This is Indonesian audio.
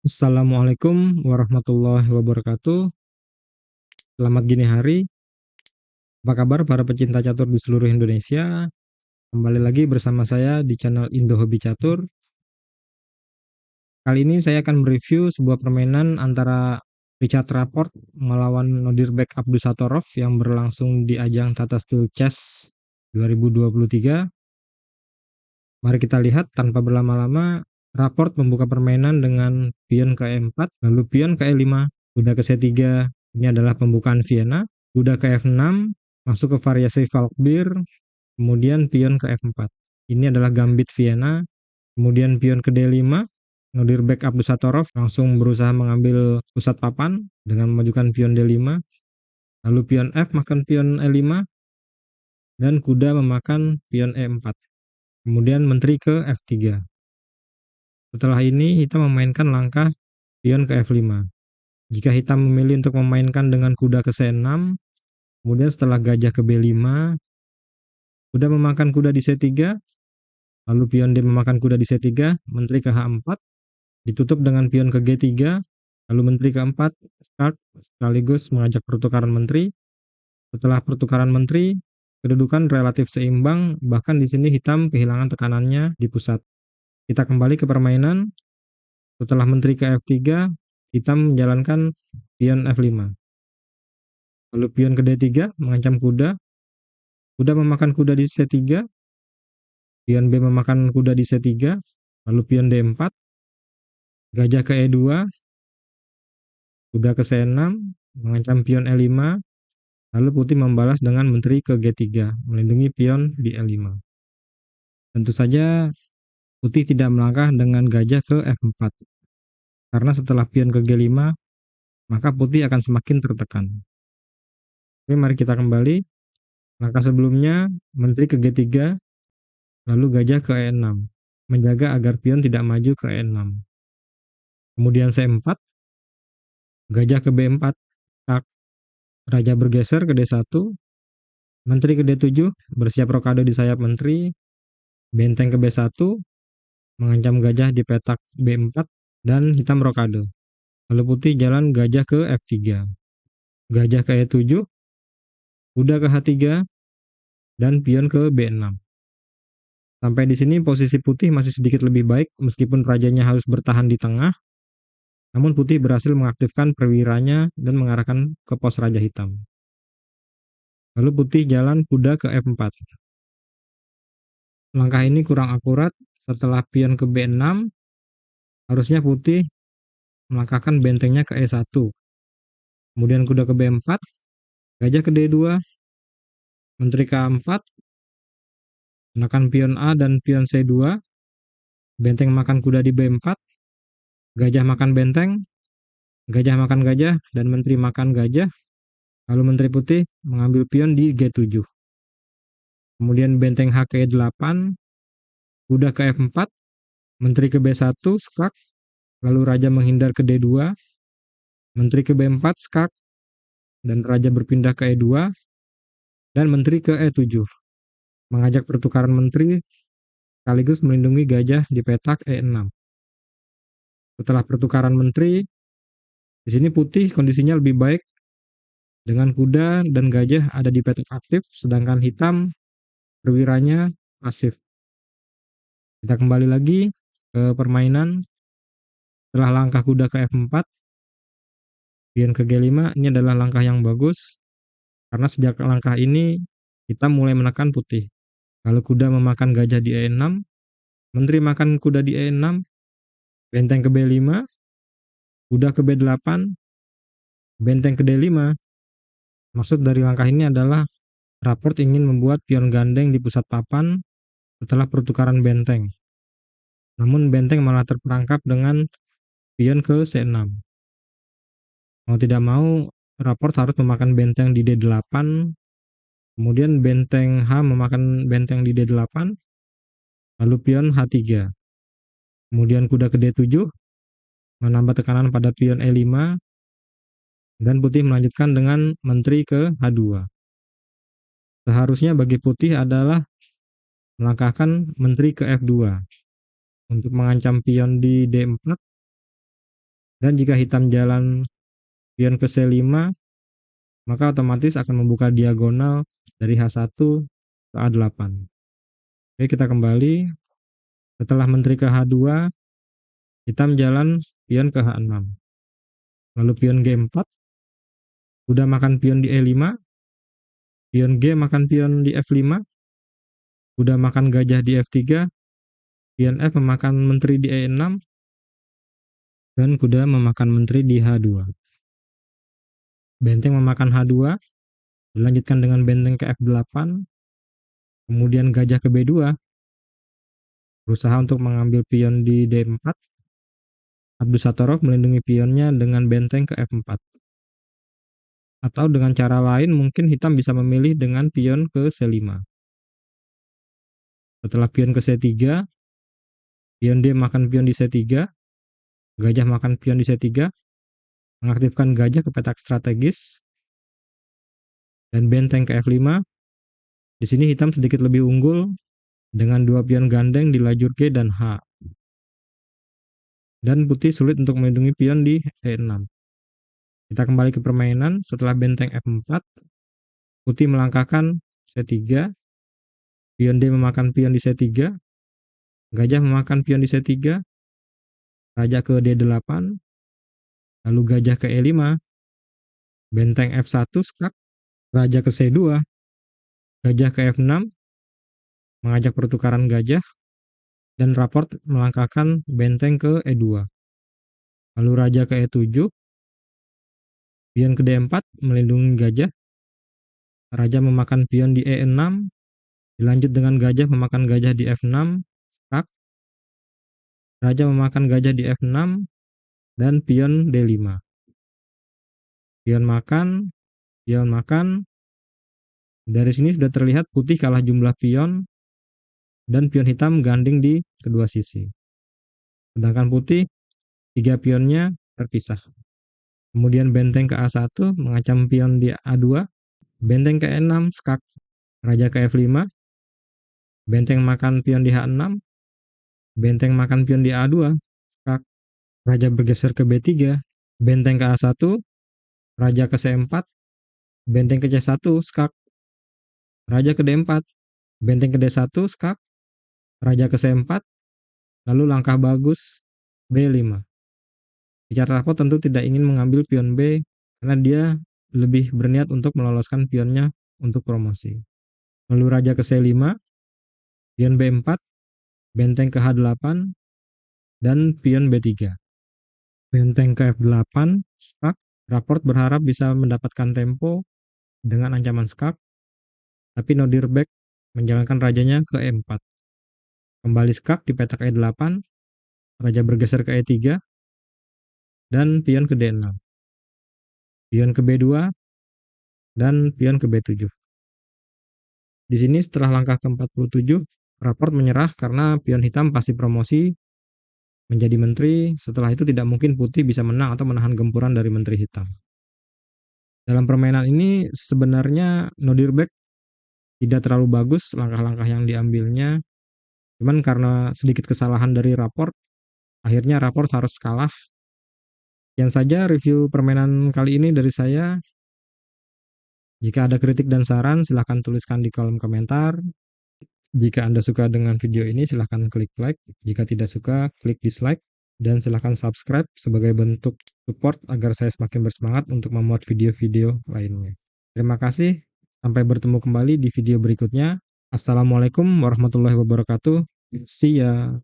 Assalamualaikum warahmatullahi wabarakatuh. Selamat gini hari. Apa kabar para pecinta catur di seluruh Indonesia? Kembali lagi bersama saya di channel Indo Hobi Catur. Kali ini saya akan mereview sebuah permainan antara Richard Rapport melawan Nodirbek Abdusattorov yang berlangsung di ajang Tata Steel Chess 2023. Mari kita lihat tanpa berlama-lama. Rapport membuka permainan dengan pion ke E4, lalu pion ke E5, kuda ke C3. Ini adalah pembukaan Vienna. Kuda ke F6, masuk ke variasi Falkbeer, kemudian pion ke F4. Ini adalah gambit Vienna. Kemudian pion ke D5, Nodirbek Abdusattorov langsung berusaha mengambil pusat papan dengan memajukan pion D5. Lalu pion F makan pion E5, dan kuda memakan pion E4. Kemudian menteri ke F3. Setelah ini hitam memainkan langkah pion ke F5. Jika hitam memilih untuk memainkan dengan kuda ke C6, kemudian setelah gajah ke B5, kuda memakan kuda di C3, lalu pion D memakan kuda di C3, menteri ke H4, ditutup dengan pion ke G3, lalu menteri ke 4, start, sekaligus mengajak pertukaran menteri. Setelah pertukaran menteri, kedudukan relatif seimbang, bahkan di sini hitam kehilangan tekanannya di pusat. Kita kembali ke permainan. Setelah menteri ke F3, hitam menjalankan pion F5. Lalu pion ke D3 mengancam kuda. Kuda memakan kuda di C3. Pion B memakan kuda di C3. Lalu pion D4. Gajah ke E2. Kuda ke C6 mengancam pion E5. Lalu putih membalas dengan menteri ke G3, melindungi pion di E5. Tentu saja putih tidak melangkah dengan gajah ke F4. Karena setelah pion ke G5, maka putih akan semakin tertekan. Oke, mari kita kembali. Langkah sebelumnya, menteri ke G3, lalu gajah ke E6, menjaga agar pion tidak maju ke E6. Kemudian C4, gajah ke B4, tak, raja bergeser ke D1, menteri ke D7, bersiap rokade di sayap menteri, benteng ke B1, mengancam gajah di petak B4, dan hitam rokade. Lalu putih jalan gajah ke F3, gajah ke E7, kuda ke H3, dan pion ke B6. Sampai di sini posisi putih masih sedikit lebih baik meskipun rajanya harus bertahan di tengah, namun putih berhasil mengaktifkan perwiranya dan mengarahkan ke pos raja hitam. Lalu putih jalan kuda ke F4. Langkah ini kurang akurat. Setelah pion ke B6, harusnya putih melangkahkan bentengnya ke E1. Kemudian kuda ke B4, gajah ke D2, menteri ke A4, menekan pion A dan pion C2, benteng makan kuda di B4, gajah makan benteng, gajah makan gajah, dan menteri makan gajah, lalu menteri putih mengambil pion di G7. Kemudian benteng H ke E8, kuda ke F4, menteri ke B1, skak, lalu raja menghindar ke D2, menteri ke B4, skak, dan raja berpindah ke E2, dan menteri ke E7, mengajak pertukaran menteri sekaligus melindungi gajah di petak E6. Setelah pertukaran menteri, di sini putih kondisinya lebih baik dengan kuda dan gajah ada di petak aktif, sedangkan hitam perwiranya pasif. Kita kembali lagi ke permainan. Setelah langkah kuda ke F4, pion ke G5, ini adalah langkah yang bagus, karena sejak langkah ini kita mulai menekan putih. Lalu kuda memakan gajah di E6, menteri makan kuda di E6, benteng ke B5, kuda ke B8, benteng ke D5. Maksud dari langkah ini adalah Rapport ingin membuat pion gandeng di pusat papan setelah pertukaran benteng. Namun benteng malah terperangkap dengan pion ke C6. Mau tidak mau, Rapport harus memakan benteng di D8, kemudian benteng H memakan benteng di D8, lalu pion H3. Kemudian kuda ke D7, menambah tekanan pada pion E5, dan putih melanjutkan dengan menteri ke H2. Seharusnya bagi putih adalah melangkahkan menteri ke F2 untuk mengancam pion di D4, Dan jika hitam jalan pion ke C5, maka otomatis akan membuka diagonal dari H1 ke A8. Oke, kita kembali. Setelah menteri ke H2, hitam jalan pion ke H6. Lalu pion G4, udah makan pion di E5, pion G makan pion di F5, udah makan gajah di F3, pion F memakan menteri di E6, dan kuda memakan menteri di H2. Benteng memakan H2, dilanjutkan dengan benteng ke F8, kemudian gajah ke B2, berusaha untuk mengambil pion di D4. Abdusattorov melindungi pionnya dengan benteng ke F4. Atau dengan cara lain mungkin hitam bisa memilih dengan pion ke C5. Setelah pion ke C3, pion D makan pion di C3, gajah makan pion di C3, mengaktifkan gajah ke petak strategis, dan benteng ke F5. Di sini hitam sedikit lebih unggul dengan dua pion gandeng di lajur G dan H. Dan putih sulit untuk melindungi pion di E6. Kita kembali ke permainan. Setelah benteng F4, putih melangkahkan C3, pion D memakan pion di C3, gajah memakan pion di C3, raja ke D8, lalu gajah ke E5, benteng F1 skak, raja ke C2, gajah ke F6, mengajak pertukaran gajah, dan raport melangkahkan benteng ke E2. Lalu raja ke E7, pion ke D4 melindungi gajah, raja memakan pion di E6, dilanjut dengan gajah memakan gajah di F6, skak, raja memakan gajah di F6, dan pion D5. Pion makan, pion makan. Dari sini sudah terlihat putih kalah jumlah pion dan pion hitam ganding di kedua sisi. Sedangkan putih, 3 pionnya terpisah. Kemudian benteng ke A1 mengancam pion di A2, benteng ke E6 skak, raja ke F5, benteng makan pion di H6, benteng makan pion di A2, skak, raja bergeser ke B3, benteng ke A1, raja ke C4, benteng ke C1, skak, raja ke D4, benteng ke D1, skak, raja ke C4, lalu langkah bagus B5. Richard Rappo tentu tidak ingin mengambil pion B karena dia lebih berniat untuk meloloskan pionnya untuk promosi. Lalu raja ke C5, pion B4, benteng ke H8, dan pion B3. Benteng ke F8, skak, Raport berharap bisa mendapatkan tempo dengan ancaman skak, tapi Nodirbek menjalankan rajanya ke E4. Kembali skak di petak E8, raja bergeser ke E3, dan pion ke D6. Pion ke B2, dan pion ke B7. Di sini setelah langkah ke-47, Raport menyerah karena pion hitam pasti promosi menjadi menteri. Setelah itu tidak mungkin putih bisa menang atau menahan gempuran dari menteri hitam. Dalam permainan ini sebenarnya Nodirbek tidak terlalu bagus langkah-langkah yang diambilnya. Cuman karena sedikit kesalahan dari Raport, akhirnya Raport harus kalah. Sekian saja review permainan kali ini dari saya. Jika ada kritik dan saran, silahkan tuliskan di kolom komentar. Jika Anda suka dengan video ini, silahkan klik like. Jika tidak suka, klik dislike. Dan silahkan subscribe sebagai bentuk support agar saya semakin bersemangat untuk membuat video-video lainnya. Terima kasih. Sampai bertemu kembali di video berikutnya. Assalamualaikum warahmatullahi wabarakatuh. See ya.